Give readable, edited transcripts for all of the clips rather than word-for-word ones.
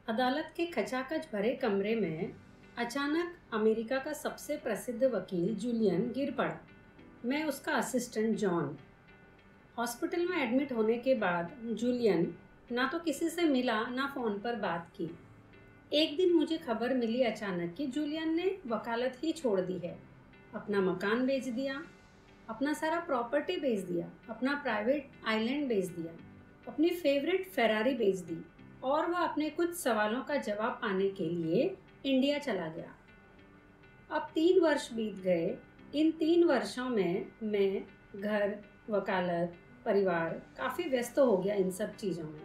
अदालत के खचाखच भरे कमरे में अचानक अमेरिका का सबसे प्रसिद्ध वकील जूलियन गिर पड़ा। मैं उसका असिस्टेंट जॉन। हॉस्पिटल में एडमिट होने के बाद जूलियन ना तो किसी से मिला ना फ़ोन पर बात की। एक दिन मुझे खबर मिली अचानक कि जूलियन ने वकालत ही छोड़ दी है। अपना मकान बेच दिया, अपना सारा प्रॉपर्टी बेच दिया, अपना प्राइवेट आइलैंड बेच दिया, अपनी फेवरेट फेरारी बेच दी और वह अपने कुछ सवालों का जवाब पाने के लिए इंडिया चला गया। अब 3 वर्ष बीत गए। इन 3 वर्षों में मैं घर, वकालत, परिवार काफ़ी व्यस्त हो गया इन सब चीज़ों में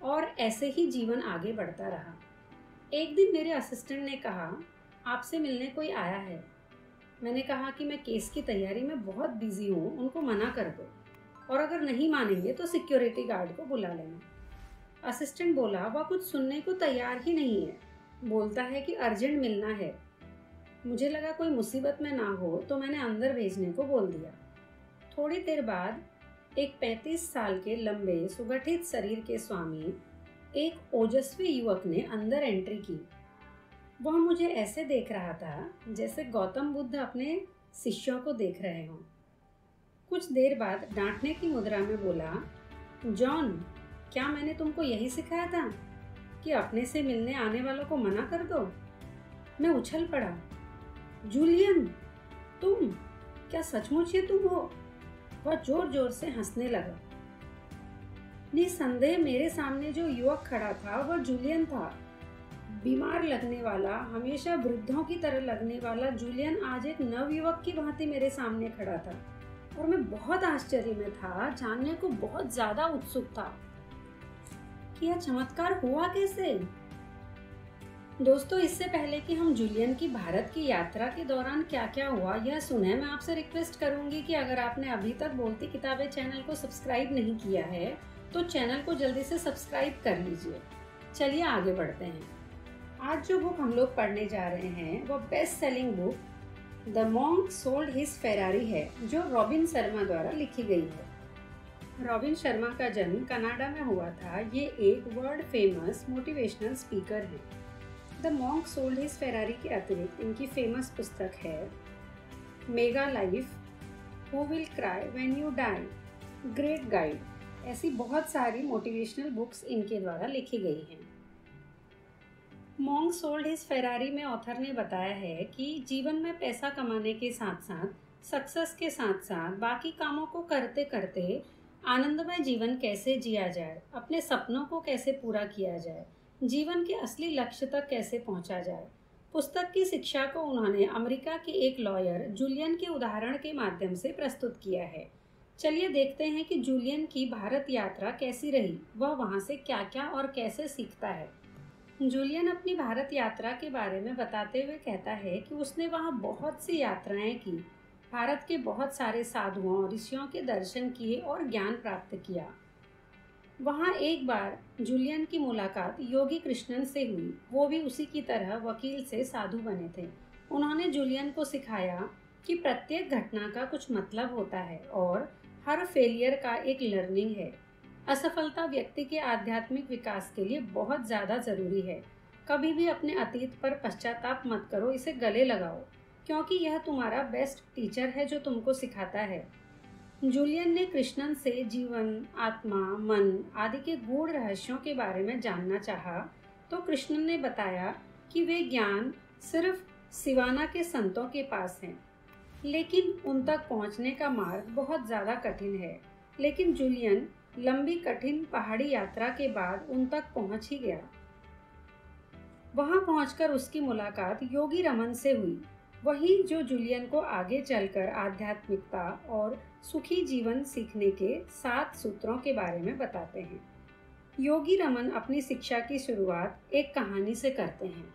और ऐसे ही जीवन आगे बढ़ता रहा। एक दिन मेरे असिस्टेंट ने कहा, आपसे मिलने कोई आया है। मैंने कहा कि मैं केस की तैयारी में बहुत बिजी हूँ, उनको मना कर दो और अगर नहीं मानेंगे तो सिक्योरिटी गार्ड को बुला लेना। असिस्टेंट बोला, वह कुछ सुनने को तैयार ही नहीं है, बोलता है कि अर्जेंट मिलना है। मुझे लगा कोई मुसीबत में ना हो तो मैंने अंदर भेजने को बोल दिया। थोड़ी देर बाद एक 35 साल के लंबे सुगठित शरीर के स्वामी एक ओजस्वी युवक ने अंदर एंट्री की। वह मुझे ऐसे देख रहा था जैसे गौतम बुद्ध अपने शिष्यों को देख रहे हों। कुछ देर बाद डांटने की मुद्रा में बोला, जॉन, क्या मैंने तुमको यही सिखाया था कि अपने से मिलने आने वालों को मना कर दो? मैं उछल पड़ा। जूलियन, तुम? क्या सचमुच ये तुम हो? वह जोर जोर से हंसने लगा। निसंदेह मेरे सामने जो युवक खड़ा था वह जूलियन था। बीमार लगने वाला, हमेशा वृद्धों की तरह लगने वाला जूलियन आज एक नवयुवक की भांति मेरे सामने खड़ा था और मैं बहुत आश्चर्य में था, जानने को बहुत ज्यादा उत्सुक था कि यह चमत्कार हुआ कैसे। दोस्तों, इससे पहले कि हम जूलियन की भारत की यात्रा के दौरान क्या क्या हुआ यह सुने, मैं आपसे रिक्वेस्ट करूंगी कि अगर आपने अभी तक बोलती किताबें चैनल को सब्सक्राइब नहीं किया है तो चैनल को जल्दी से सब्सक्राइब कर लीजिए। चलिए आगे बढ़ते हैं। आज जो बुक हम लोग पढ़ने जा रहे हैं वो best selling book the monk sold his Ferrari है, जो रॉबिन शर्मा द्वारा लिखी गई है। रॉबिन शर्मा का जन्म कनाडा में हुआ था। ये एक वर्ल्ड फेमस मोटिवेशनल स्पीकर है। The monk sold his Ferrari के अतिरिक्त इनकी फेमस पुस्तक है mega life, who will cry when you die, great guide. ऐसी बहुत सारी मोटिवेशनल बुक्स इनके द्वारा लिखी गई हैं। मॉन्क सोल्ड हिज फेरारी में ऑथर ने बताया है कि जीवन में पैसा कमाने के साथ साथ, सक्सेस के साथ साथ बाकी कामों को करते करते आनंदमय जीवन कैसे जिया जाए, अपने सपनों को कैसे पूरा किया जाए, जीवन के असली लक्ष्य तक कैसे पहुंचा जाए। पुस्तक की शिक्षा को उन्होंने अमेरिका के एक लॉयर जूलियन के उदाहरण के माध्यम से प्रस्तुत किया है। चलिए देखते हैं कि जूलियन की भारत यात्रा कैसी रही, वह वहां से क्या क्या और कैसे सीखता है। जूलियन अपनी भारत यात्रा के बारे में बताते हुए कहता है कि उसने वहाँ बहुत सी यात्राएं की, भारत के बहुत सारे साधुओं और ऋषियों के दर्शन किए और ज्ञान प्राप्त किया। वहाँ एक बार जूलियन की मुलाकात योगी कृष्णन से हुई। वो भी उसी की तरह वकील से साधु बने थे। उन्होंने जूलियन को सिखाया कि प्रत्येक घटना का कुछ मतलब होता है और हर फेलियर का एक लर्निंग है। असफलता व्यक्ति के आध्यात्मिक विकास के लिए बहुत ज़्यादा ज़रूरी है। कभी भी अपने अतीत पर पश्चाताप मत करो, इसे गले लगाओ, क्योंकि यह तुम्हारा बेस्ट टीचर है जो तुमको सिखाता है। जूलियन ने कृष्णन से जीवन, आत्मा, मन आदि के गूढ़ रहस्यों के बारे में जानना चाहा तो कृष्णन ने बताया कि वे ज्ञान सिर्फ सिवाना के संतों के पास हैं, लेकिन उन तक पहुंचने का मार्ग बहुत ज़्यादा कठिन है। लेकिन जूलियन लंबी कठिन पहाड़ी यात्रा के बाद उन तक पहुंच ही गया। वहां पहुंचकर उसकी मुलाकात योगी रमन से हुई, वही जो जूलियन को आगे चलकर आध्यात्मिकता और सुखी जीवन सीखने के 7 सूत्रों के बारे में बताते हैं। योगी रमन अपनी शिक्षा की शुरुआत एक कहानी से करते हैं।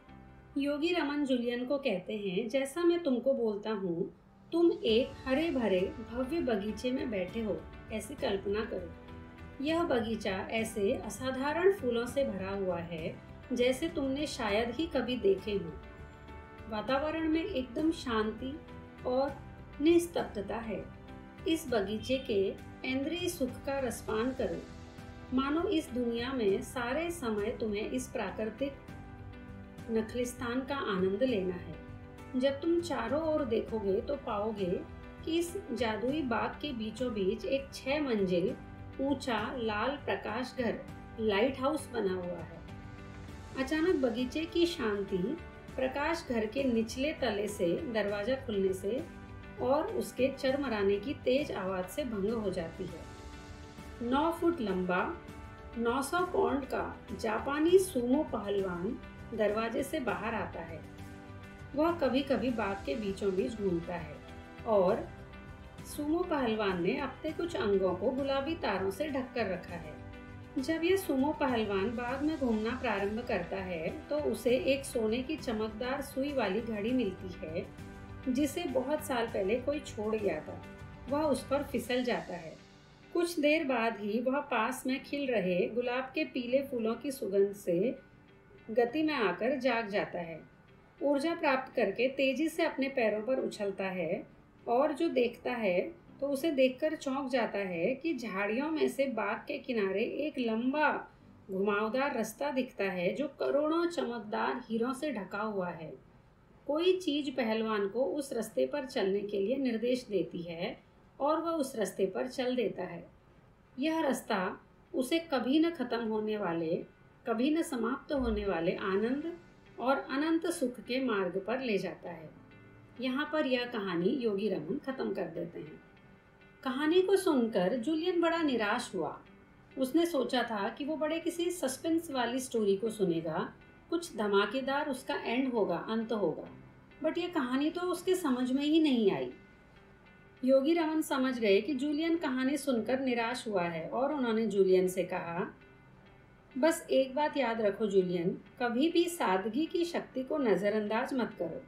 योगी रमन जूलियन को कहते हैं, जैसा मैं तुमको बोलता हूँ, तुम एक हरे भरे भव्य बगीचे में बैठे हो, ऐसी कल्पना करो। यह बगीचा ऐसे असाधारण फूलों से भरा हुआ है जैसे तुमने शायद ही कभी देखे हो। वातावरण में एकदम शांति और निस्तब्धता है। इस बगीचे के इंद्रिय सुख का रसपान करो, मानो इस दुनिया में सारे समय तुम्हें इस प्राकृतिक नखलिस्तान का आनंद लेना है। जब तुम चारों ओर देखोगे तो पाओगे कि इस जादुई बाग के बीचों बीच एक 6 मंजिल ऊंचा लाल प्रकाश घर लाइट हाउस बना हुआ है। अचानक बगीचे की शांति प्रकाश घर के निचले तले से दरवाजा खुलने से और उसके चरमराने की तेज आवाज से भंग हो जाती है। 9 फुट लंबा 900 पाउंड का जापानी सूमो पहलवान दरवाजे से बाहर आता है। वह कभी कभी बाग के बीचों बीच घूमता है और सूमो पहलवान ने अपने कुछ अंगों को गुलाबी तारों से ढक कर रखा है। जब यह सूमो पहलवान बाग में घूमना प्रारंभ करता है तो उसे एक सोने की चमकदार सुई वाली घड़ी मिलती है जिसे बहुत साल पहले कोई छोड़ गया था। वह उस पर फिसल जाता है। कुछ देर बाद ही वह पास में खिल रहे गुलाब के पीले फूलों की सुगंध से गति में आकर जाग जाता है। ऊर्जा प्राप्त करके तेजी से अपने पैरों पर उछलता है और जो देखता है तो उसे देखकर चौंक जाता है कि झाड़ियों में से बाग के किनारे एक लंबा घुमावदार रास्ता दिखता है जो करोड़ों चमकदार हीरों से ढका हुआ है। कोई चीज पहलवान को उस रास्ते पर चलने के लिए निर्देश देती है और वह उस रास्ते पर चल देता है। यह रास्ता उसे कभी न खत्म होने वाले, कभी न समाप्त होने वाले आनंद और अनंत सुख के मार्ग पर ले जाता है। यहाँ पर यह कहानी योगी रमन खत्म कर देते हैं। कहानी को सुनकर जूलियन बड़ा निराश हुआ। उसने सोचा था कि वो बड़े किसी सस्पेंस वाली स्टोरी को सुनेगा, कुछ धमाकेदार उसका एंड होगा, अंत होगा, बट ये कहानी तो उसके समझ में ही नहीं आई। योगी रमन समझ गए कि जूलियन कहानी सुनकर निराश हुआ है और उन्होंने जूलियन से कहा, बस एक बात याद रखो जूलियन, कभी भी सादगी की शक्ति को नज़रअंदाज मत करो।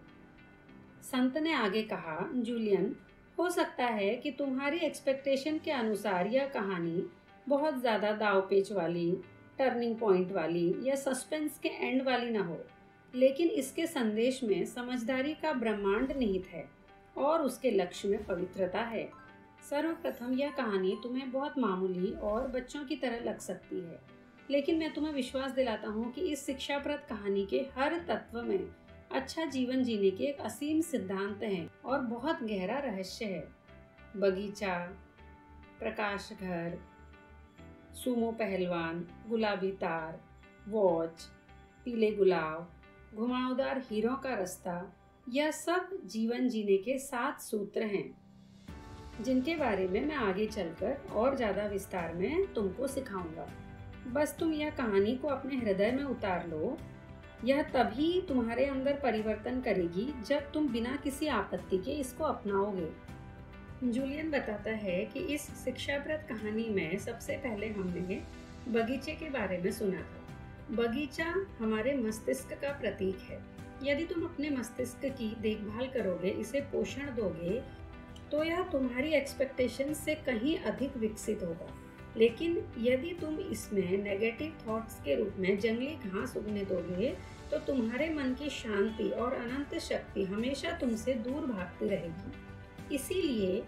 संत ने आगे कहा, जूलियन, हो सकता है कि तुम्हारी एक्सपेक्टेशन के अनुसार यह कहानी बहुत ज़्यादा दावपेच वाली, टर्निंग पॉइंट वाली या सस्पेंस के एंड वाली ना हो, लेकिन इसके संदेश में समझदारी का ब्रह्मांड निहित है और उसके लक्ष्य में पवित्रता है। सर्वप्रथम यह कहानी तुम्हें बहुत मामूली और बच्चों की तरह लग सकती है, लेकिन मैं तुम्हें विश्वास दिलाता हूँ कि इस शिक्षाप्रद कहानी के हर तत्व में अच्छा जीवन जीने के एक असीम सिद्धांत है और बहुत गहरा रहस्य है। बगीचा, प्रकाश घर, सूमो पहलवान, गुलाबी तार, वॉच, पीले गुलाब, घुमावदार हीरों का रास्ता, यह सब जीवन जीने के 7 सूत्र हैं जिनके बारे में मैं आगे चलकर और ज़्यादा विस्तार में तुमको सिखाऊंगा। बस तुम यह कहानी को अपने हृदय में उतार लो। यह तभी तुम्हारे अंदर परिवर्तन करेगी जब तुम बिना किसी आपत्ति के इसको अपनाओगे। जूलियन बताता है कि इस शिक्षाप्रद कहानी में सबसे पहले हमने बगीचे के बारे में सुना था। बगीचा हमारे मस्तिष्क का प्रतीक है। यदि तुम अपने मस्तिष्क की देखभाल करोगे, इसे पोषण दोगे, तो यह तुम्हारी एक्सपेक्टेशन से कहीं अधिक विकसित होगा। लेकिन यदि तुम इसमें नेगेटिव थॉट्स के रूप में जंगली घास उगने दोगे, तो तुम्हारे मन की शांति और अनंत शक्ति हमेशा तुमसे दूर भागती रहेगी। इसीलिए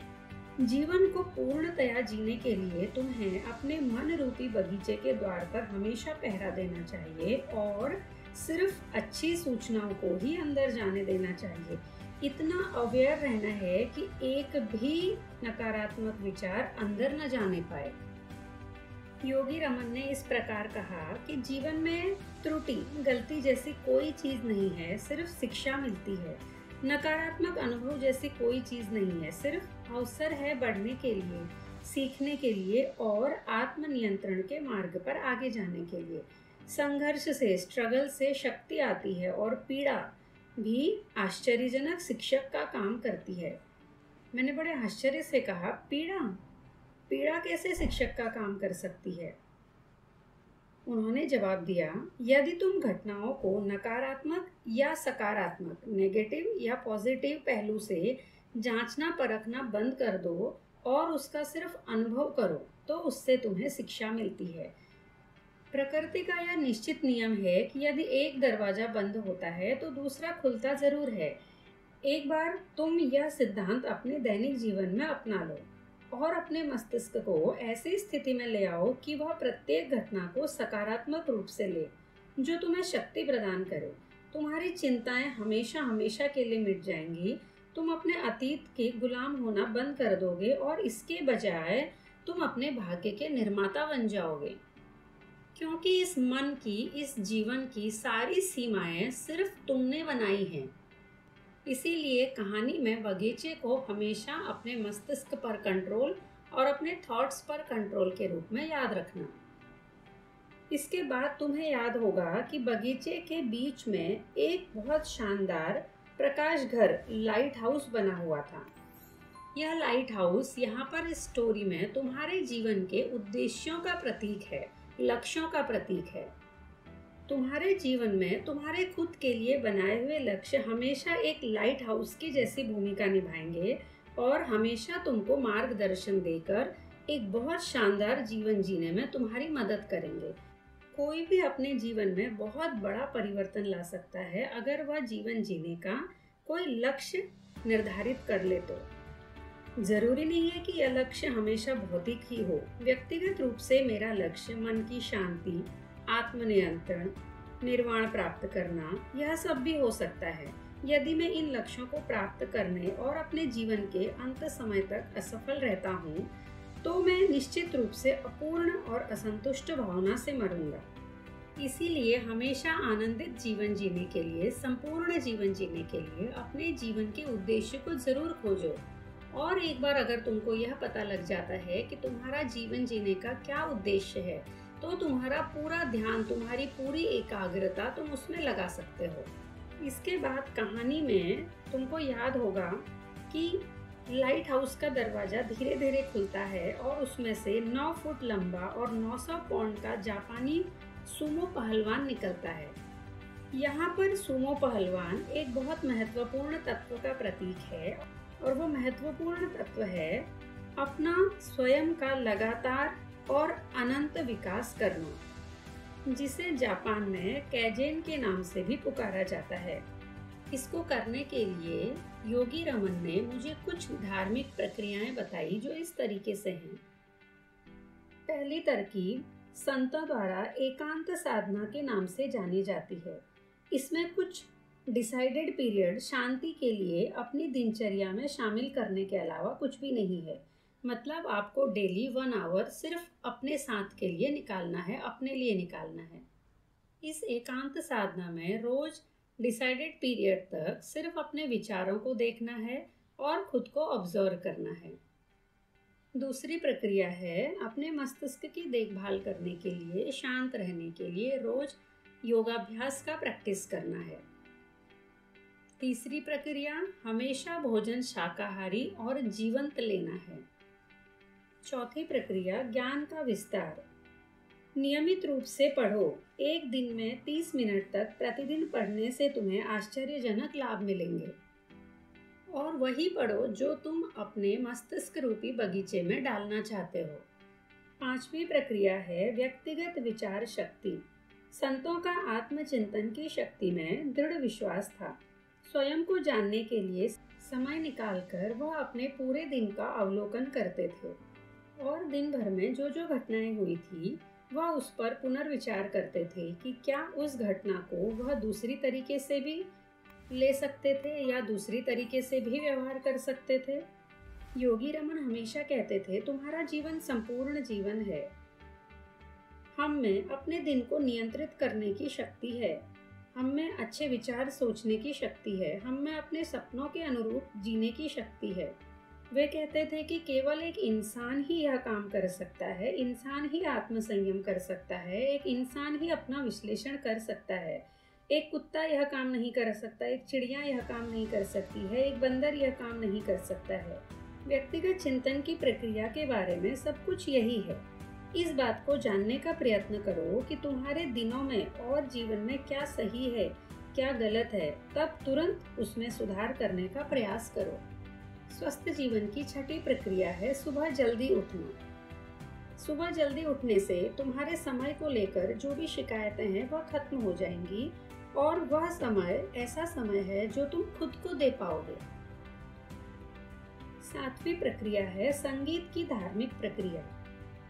जीवन को पूर्णतया जीने के लिए तुम्हें अपने मन रूपी बगीचे के द्वार पर हमेशा पहरा देना चाहिए और सिर्फ अच्छी सूचनाओं को ही अंदर जाने देना चाहिए। इतना अवेयर रहना है कि एक भी नकारात्मक विचार अंदर न जाने पाए। योगी रमन ने इस प्रकार कहा कि जीवन में त्रुटि, गलती जैसी कोई चीज नहीं है, सिर्फ शिक्षा मिलती है। नकारात्मक अनुभव जैसी कोई चीज नहीं है, सिर्फ अवसर है बढ़ने के लिए, सीखने के लिए और आत्मनियंत्रण के मार्ग पर आगे जाने के लिए। संघर्ष से, स्ट्रगल से शक्ति आती है और पीड़ा भी आश्चर्यजनक शिक्षक का काम करती है। मैंने बड़े आश्चर्य से कहा, पीड़ा कैसे शिक्षक का काम कर सकती है? उन्होंने जवाब दिया, यदि तुम घटनाओं को नकारात्मक या सकारात्मक, नेगेटिव या पॉजिटिव पहलू से जांचना परखना बंद कर दो और उसका सिर्फ अनुभव करो, तो उससे तुम्हें शिक्षा मिलती है। प्रकृति का यह निश्चित नियम है कि यदि एक दरवाजा बंद होता है तो दूसरा खुलता जरूर है। एक बार तुम यह सिद्धांत अपने दैनिक जीवन में अपना लो और अपने मस्तिष्क को ऐसी स्थिति में ले आओ कि वह प्रत्येक घटना को सकारात्मक रूप से ले, जो तुम्हें शक्ति प्रदान करे। तुम्हारी चिंताएं हमेशा हमेशा के लिए मिट जाएंगी। तुम अपने अतीत के गुलाम होना बंद कर दोगे और इसके बजाय तुम अपने भाग्य के निर्माता बन जाओगे। क्योंकि इस मन की, इस जीवन की सारी सीमाएं सिर्फ तुमने बनाई हैं। इसीलिए कहानी में बगीचे को हमेशा अपने मस्तिष्क पर कंट्रोल और अपने थॉट्स पर कंट्रोल के रूप में याद रखना। इसके बाद तुम्हें याद होगा कि बगीचे के बीच में एक बहुत शानदार प्रकाश घर, लाइट हाउस बना हुआ था। यह लाइट हाउस यहाँ पर इस स्टोरी में तुम्हारे जीवन के उद्देश्यों का प्रतीक है, लक्ष्यों का प्रतीक है। तुम्हारे जीवन में तुम्हारे खुद के लिए बनाए हुए लक्ष्य हमेशा एक लाइट हाउस की जैसी भूमिका निभाएंगे और हमेशा तुमको मार्गदर्शन देकर एक बहुत शानदार जीवन जीने में तुम्हारी मदद करेंगे। कोई भी अपने जीवन में बहुत बड़ा परिवर्तन ला सकता है अगर वह जीवन जीने का कोई लक्ष्य निर्धारित कर ले तो। जरूरी नहीं है कि यह लक्ष्य हमेशा भौतिक ही हो। व्यक्तिगत रूप से मेरा लक्ष्य मन की शांति, आत्मनियंत्रण, निर्वाण प्राप्त करना, यह सब भी हो सकता है। यदि मैं इन लक्ष्यों को प्राप्त करने और अपने जीवन के अंत समय तक असफल रहता हूँ तो मैं निश्चित रूप से अपूर्ण और असंतुष्ट भावना से मरूंगा। इसीलिए हमेशा आनंदित जीवन जीने के लिए, संपूर्ण जीवन जीने के लिए अपने जीवन के उद्देश्य को जरूर खोजो। और एक बार अगर तुमको यह पता लग जाता है कि तुम्हारा जीवन जीने का क्या उद्देश्य है तो तुम्हारा पूरा ध्यान, तुम्हारी पूरी एकाग्रता तुम उसमें लगा सकते हो। इसके बाद कहानी में तुमको याद होगा कि लाइट हाउस का दरवाजा धीरे धीरे खुलता है और उसमें से 9 फुट लंबा और 900 पाउंड का जापानी सुमो पहलवान निकलता है। यहाँ पर सुमो पहलवान एक बहुत महत्वपूर्ण तत्व का प्रतीक है और वो महत्वपूर्ण तत्व है अपना स्वयं का लगातार और अनंत विकास करना, जिसे जापान में कैजेन के नाम से भी पुकारा जाता है। इसको करने के लिए योगी रमन ने मुझे कुछ धार्मिक प्रक्रियाएं बताई जो इस तरीके से हैं। पहली तरकीब संतों द्वारा एकांत साधना के नाम से जानी जाती है। इसमें कुछ डिसाइडेड पीरियड शांति के लिए अपनी दिनचर्या में शामिल करने के अलावा कुछ भी नहीं है। मतलब आपको डेली 1 आवर सिर्फ अपने साथ के लिए निकालना है, अपने लिए निकालना है। इस एकांत साधना में रोज डिसाइडेड पीरियड तक सिर्फ अपने विचारों को देखना है और खुद को ऑब्जर्व करना है। दूसरी प्रक्रिया है अपने मस्तिष्क की देखभाल करने के लिए, शांत रहने के लिए रोज योगाभ्यास का प्रैक्टिस करना है। तीसरी प्रक्रिया हमेशा भोजन शाकाहारी और जीवंत लेना है। चौथी प्रक्रिया ज्ञान का विस्तार। नियमित रूप से पढ़ो। एक दिन में 30 मिनट तक प्रतिदिन पढ़ने से तुम्हें आश्चर्यजनक लाभ मिलेंगे। और वही पढ़ो जो तुम अपने मस्तिष्क रूपी बगीचे में डालना चाहते हो। पांचवी प्रक्रिया है व्यक्तिगत विचार शक्ति। संतों का आत्मचिंतन की शक्ति में दृढ़ विश्वास था। स्वयं को जानने के लिए समय निकालकर वह अपने पूरे दिन का अवलोकन करते थे और दिन भर में जो जो घटनाएं हुई थी वह उस पर पुनर्विचार करते थे कि क्या उस घटना को वह दूसरी तरीके से भी ले सकते थे या दूसरी तरीके से भी व्यवहार कर सकते थे। योगी रमन हमेशा कहते थे तुम्हारा जीवन संपूर्ण जीवन है। हम में अपने दिन को नियंत्रित करने की शक्ति है। हम में अच्छे विचार सोचने की शक्ति है। हम में अपने सपनों के अनुरूप जीने की शक्ति है। वे कहते थे कि केवल एक इंसान ही यह काम कर सकता है। इंसान ही आत्मसंयम कर सकता है। एक इंसान ही अपना विश्लेषण कर सकता है। एक कुत्ता यह काम नहीं कर सकता, एक चिड़िया यह काम नहीं कर सकती है, एक बंदर यह काम नहीं कर सकता है। व्यक्तिगत चिंतन की प्रक्रिया के बारे में सब कुछ यही है। इस बात को जानने का प्रयत्न करो कि तुम्हारे दिनों में और जीवन में क्या सही है, क्या गलत है, तब तुरंत उसमें सुधार करने का प्रयास करो। स्वस्थ जीवन की छठी प्रक्रिया है सुबह जल्दी उठना। सुबह जल्दी उठने से तुम्हारे समय को लेकर जो भी शिकायतें हैं वह खत्म हो जाएंगी और वह समय ऐसा समय है जो तुम खुद को दे पाओगे। सातवीं प्रक्रिया है संगीत की धार्मिक प्रक्रिया।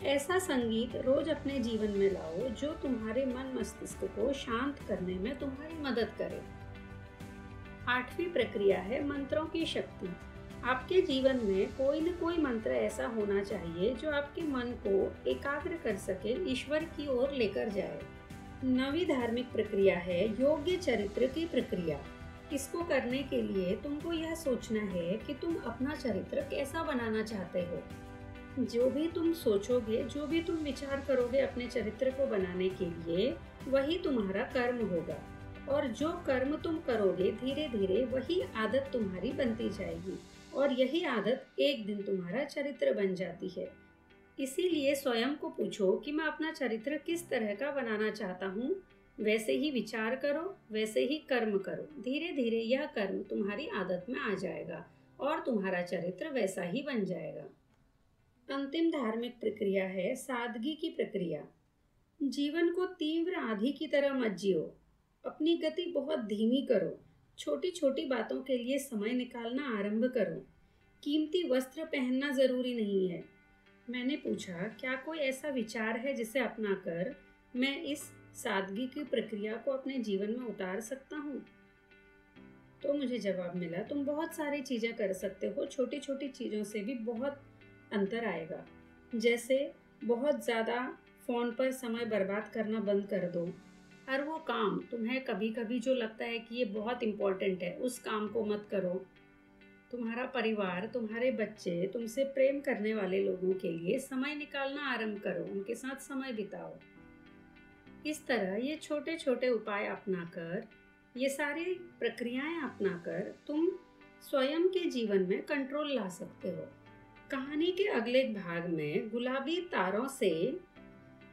ऐसा संगीत रोज अपने जीवन में लाओ जो तुम्हारे मन मस्तिष्क को शांत करने में तुम्हारी मदद करे। 8वीं प्रक्रिया है मंत्रों की शक्ति। आपके जीवन में कोई न कोई मंत्र ऐसा होना चाहिए जो आपके मन को एकाग्र कर सके, ईश्वर की ओर लेकर जाए। 9वीं धार्मिक प्रक्रिया है योग्य चरित्र की प्रक्रिया। इसको करने के लिए तुमको यह सोचना है कि तुम अपना चरित्र कैसा बनाना चाहते हो। जो भी तुम सोचोगे, जो भी तुम विचार करोगे अपने चरित्र को बनाने के लिए, वही तुम्हारा कर्म होगा। और जो कर्म तुम करोगे धीरे धीरे वही आदत तुम्हारी बनती जाएगी और यही आदत एक दिन तुम्हारा चरित्र बन जाती है। इसीलिए स्वयं को पूछो कि मैं अपना चरित्र किस तरह का बनाना चाहता हूँ। वैसे ही विचार करो, वैसे ही कर्म करो। धीरे धीरे यह कर्म तुम्हारी आदत में आ जाएगा और तुम्हारा चरित्र वैसा ही बन जाएगा। अंतिम धार्मिक प्रक्रिया है सादगी की प्रक्रिया। जीवन को तीव्र आंधी की तरह मत जियो। अपनी गति बहुत धीमी करो। छोटी छोटी बातों के लिए समय निकालना आरंभ करो। कीमती वस्त्र पहनना जरूरी नहीं है। मैंने पूछा, क्या कोई ऐसा विचार है जिसे अपनाकर मैं इस सादगी की प्रक्रिया को अपने जीवन में उतार सकता हूँ? तो मुझे जवाब मिला, तुम बहुत सारी चीजें कर सकते हो। छोटी छोटी चीजों से भी बहुत अंतर आएगा। जैसे बहुत ज़्यादा फ़ोन पर समय बर्बाद करना बंद कर दो। हर वो काम तुम्हें कभी कभी जो लगता है कि ये बहुत इम्पोर्टेंट है, उस काम को मत करो। तुम्हारा परिवार, तुम्हारे बच्चे, तुमसे प्रेम करने वाले लोगों के लिए समय निकालना आरंभ करो, उनके साथ समय बिताओ। इस तरह ये छोटे छोटे उपाय अपनाकर, ये सारी प्रक्रियाएं अपनाकर तुम स्वयं के जीवन में कंट्रोल ला सकते हो। कहानी के अगले भाग में गुलाबी तारों से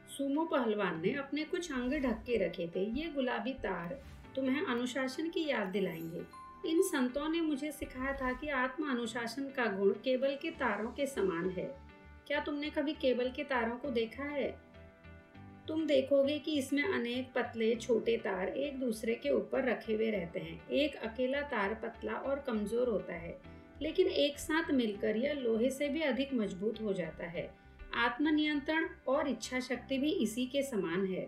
सूमो पहलवान ने अपने कुछ अंग ढक के रखे थे। ये गुलाबी तार तुम्हें अनुशासन की याद दिलाएंगे। इन संतों ने मुझे सिखाया था कि आत्म अनुशासन का गुण केबल के तारों के समान है। क्या तुमने कभी केबल के तारों को देखा है? तुम देखोगे कि इसमें अनेक पतले छोटे तार एक दूसरे के ऊपर रखे हुए रहते हैं। एक अकेला तार पतला और कमजोर होता है, लेकिन एक साथ मिलकर यह लोहे से भी अधिक मजबूत हो जाता है। आत्मनियंत्रण और इच्छा शक्ति भी इसी के समान है।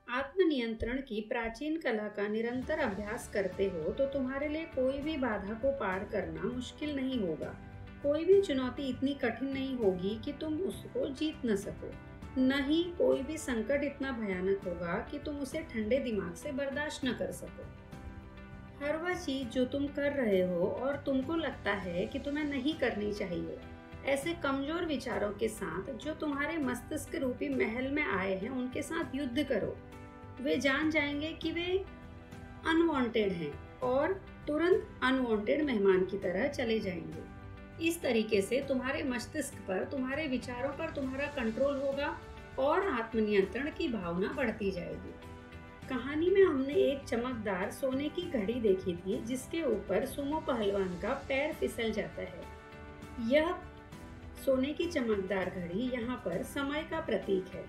आत्मनियंत्रण की प्राचीन कला का निरंतर अभ्यास करते हो तो तुम्हारे लिए कोई भी बाधा को पार करना मुश्किल नहीं होगा। कोई भी चुनौती इतनी कठिन नहीं होगी कि तुम उसको जीत न सको। न ही कोई भी संकट इतना भयानक होगा कि तुम उसे ठंडे दिमाग से बर्दाश्त न कर सको। हर वह चीज जो तुम कर रहे हो और तुमको लगता है कि तुम्हें नहीं करनी चाहिए, ऐसे कमजोर विचारों के साथ जो तुम्हारे मस्तिष्क रूपी महल में आए हैं, उनके साथ युद्ध करो। वे जान जाएंगे कि वे अनवांटेड हैं और तुरंत अनवांटेड मेहमान की तरह चले जाएंगे। इस तरीके से तुम्हारे मस्तिष्क पर, तुम्हारे विचारों पर तुम्हारा कंट्रोल होगा और आत्मनियंत्रण की भावना बढ़ती जाएगी। कहानी में हमने एक चमकदार सोने की घड़ी देखी थी जिसके ऊपर सुमो पहलवान का पैर फिसल जाता है। यह सोने की चमकदार घड़ी यहाँ पर समय का प्रतीक है।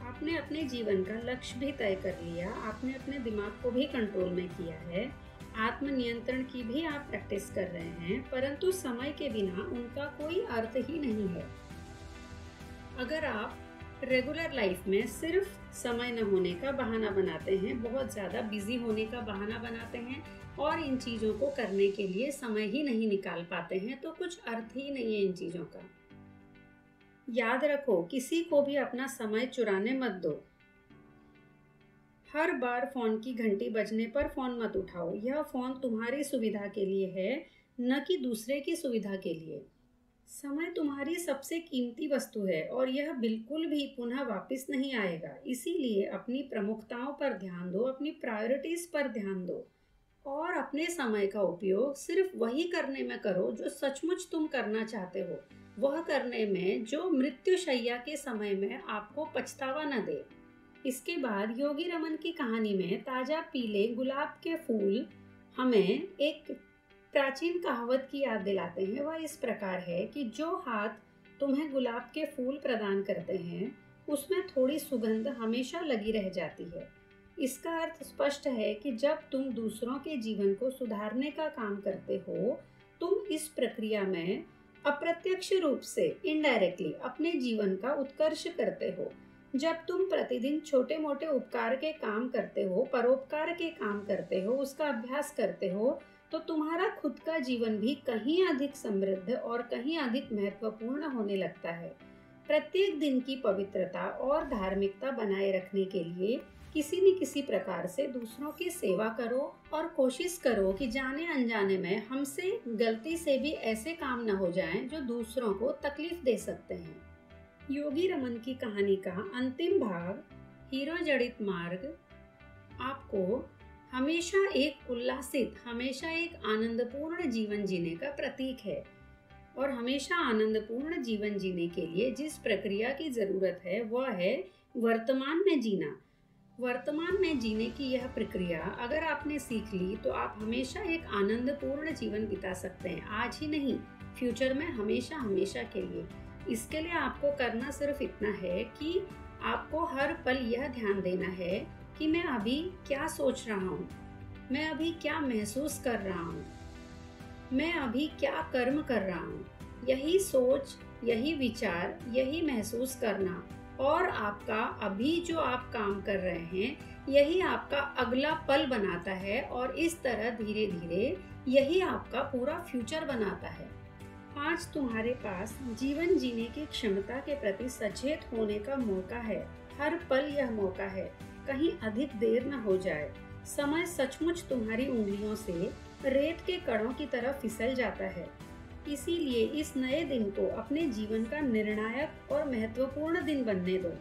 आपने अपने जीवन का लक्ष्य भी तय कर लिया, आपने अपने दिमाग को भी कंट्रोल में किया है, आत्मनियंत्रण की भी आप प्रैक्टिस कर रहे हैं, परंतु समय के बिना उनका कोई अर्थ ही नहीं है। अगर आप रेगुलर लाइफ में सिर्फ समय न होने का बहाना बनाते हैं, बहुत ज़्यादा बिजी होने का बहाना बनाते हैं और इन चीज़ों को करने के लिए समय ही नहीं निकाल पाते हैं, तो कुछ अर्थ ही नहीं है इन चीज़ों का। याद रखो, किसी को भी अपना समय चुराने मत दो। हर बार फोन की घंटी बजने पर फोन मत उठाओ। यह फोन तुम्हारी सुविधा के लिए है, न कि दूसरे की सुविधा के लिए। समय तुम्हारी सबसे कीमती वस्तु है और यह बिल्कुल भी पुनः वापस नहीं आएगा। इसीलिए अपनी प्रमुखताओं पर ध्यान दो, अपनी प्रायोरिटीज पर ध्यान दो और अपने समय का उपयोग सिर्फ वही करने में करो जो सचमुच तुम करना चाहते हो, वह करने में जो मृत्युशैया के समय में आपको पछतावा न दे। इसके बाद योगी रमन की कहानी में ताजा पीले गुलाब के फूल हमें एक प्राचीन कहावत की याद दिलाते हैं। वह इस प्रकार है कि जो हाथ तुम्हें गुलाब के फूल प्रदान करते हैं उसमें थोड़ी सुगंध हमेशा लगी रह जाती है। इसका अर्थ स्पष्ट है कि जब तुम दूसरों के जीवन को सुधारने का काम करते हो, तुम इस प्रक्रिया में अप्रत्यक्ष रूप से इनडायरेक्टली अपने जीवन का उत्कर्ष करते हो। जब तुम प्रतिदिन छोटे मोटे उपकार के काम करते हो, परोपकार के काम करते हो, उसका अभ्यास करते हो, तो तुम्हारा खुद का जीवन भी कहीं अधिक समृद्ध और कहीं अधिक महत्वपूर्ण होने लगता है। प्रत्येक दिन की पवित्रता और धार्मिकता बनाए रखने के लिए किसी न किसी प्रकार से दूसरों की सेवा करो और कोशिश करो कि जाने अनजाने में हमसे गलती से भी ऐसे काम न हो जाएं जो दूसरों को तकलीफ दे सकते हैं। योगी रमन की कहानी का अंतिम भाग, हीरो जड़ित मार्ग, आपको हमेशा एक उल्लासित, हमेशा एक आनंदपूर्ण जीवन जीने का प्रतीक है। और हमेशा आनंदपूर्ण जीवन जीने के लिए जिस प्रक्रिया की जरूरत है वह है वर्तमान में जीना। वर्तमान में जीने की यह प्रक्रिया अगर आपने सीख ली तो आप हमेशा एक आनंदपूर्ण जीवन बिता सकते हैं, आज ही नहीं, फ्यूचर में हमेशा हमेशा के लिए। इसके लिए आपको करना सिर्फ इतना है कि आपको हर पल यह ध्यान देना है कि मैं अभी क्या सोच रहा हूँ, मैं अभी क्या महसूस कर रहा हूँ, मैं अभी क्या कर्म कर रहा हूँ। यही सोच, यही विचार, यही महसूस करना और आपका अभी जो आप काम कर रहे हैं यही आपका अगला पल बनाता है और इस तरह धीरे धीरे यही आपका पूरा फ्यूचर बनाता है। आज तुम्हारे पास जीवन जीने की क्षमता के प्रति सचेत होने का मौका है। हर पल यह मौका है, कहीं अधिक देर न हो जाए। समय सचमुच तुम्हारी उंगलियों से रेत के कणों की तरह फिसल जाता है। इसीलिए इस नए दिन को अपने जीवन का निर्णायक और महत्वपूर्ण दिन बनने दो।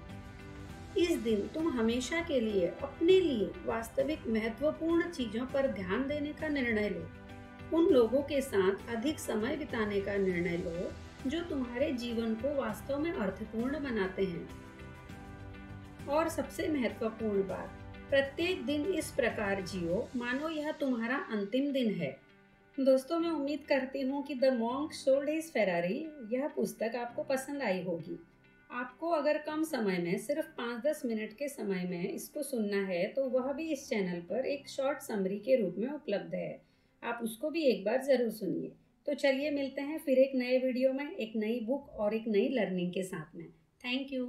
इस दिन तुम हमेशा के लिए अपने लिए वास्तविक महत्वपूर्ण चीजों पर ध्यान देने का निर्णय लो। उन लोगों के साथ अधिक समय बिताने का निर्णय लो जो तुम्हारे जीवन को वास्तव में अर्थपूर्ण बनाते हैं। और सबसे महत्वपूर्ण बात, प्रत्येक दिन इस प्रकार जियो मानो यह तुम्हारा अंतिम दिन है। दोस्तों, मैं उम्मीद करती हूँ कि the monk sold his Ferrari यह पुस्तक आपको पसंद आई होगी। आपको अगर कम समय में, सिर्फ 5-10 मिनट के समय में इसको सुनना है तो वह भी इस चैनल पर एक शॉर्ट समरी के रूप में उपलब्ध है। आप उसको भी एक बार ज़रूर सुनिए। तो चलिए मिलते हैं फिर एक नए वीडियो में, एक नई बुक और एक नई लर्निंग के साथ में। Thank you.